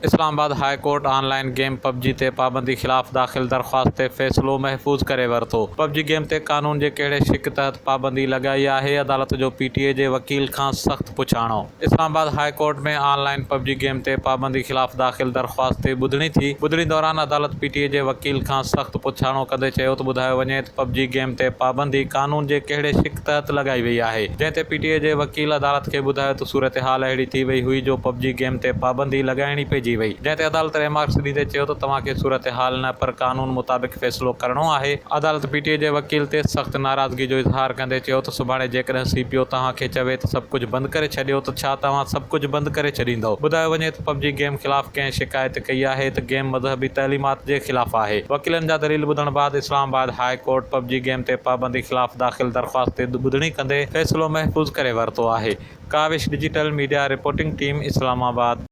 Islamabad high court online game PUBG ते पाबंदी खिलाफ़ दाख़िल दरख़्वास्त ते फ़ैसिलो महफ़ूज़ करे वरितो। पबजी गेम ते कानून जे कहिड़े शिक तहत पाबंदी लॻाई आहे, अदालत जो PTA जे वकील खां सख़्त पुछाणो। इस्लामाबाद हाई कोर्ट में ऑनलाइन पबजी गेम ते पाबंदी खिलाफ़ दाख़िल दरख़्वास्त ते ॿुधणी थी। ॿुधणी दौरान अदालत PTA जे वकील खां सख़्त पुछाणो कंदे चयो त ॿुधायो वञे त पबजी गेम ते पाबंदी कानून जे कहिड़े शिक तहत लॻाई वई आहे, जंहिं ते PTA जे वकील अदालत खे ॿुधायो त सूरत हाल अहिड़ी थी वई हुई जो पबजी गेम ते पाबंदी लॻाइणी पइजी वई, जंहिं ते अदालत रिमार्क्स ॾींदे चयो त तव्हांखे सूरत हाल न पर कानून मुताबिक़ फ़ैसिलो करणो आहे। अदालत PTA जे वकील ते सख़्त नाराज़गी जो इज़हार कंदे चयो त सुभाणे जेकॾहिं CPO तव्हांखे चवे त सभु कुझु बंदि करे छॾियो त छा तव्हां सभु कुझु बंदि करे छॾींदव। ॿुधायो वञे त पबजी गेम ख़िलाफ़ कंहिं शिकायत कई आहे त गेम मज़हबी तइलीमात जे ख़िलाफ़ आहे। वकीलनि जा दलील ॿुधण बाद Islamabad high court PUBG game ते पाबंदी ख़िलाफ़ दाख़िल दरख़्वास्त ते ॿुधणी कंदे फ़ैसिलो महफ़ूज़ करे वरितो आहे। Kawish digital media reporting team, Islamabad.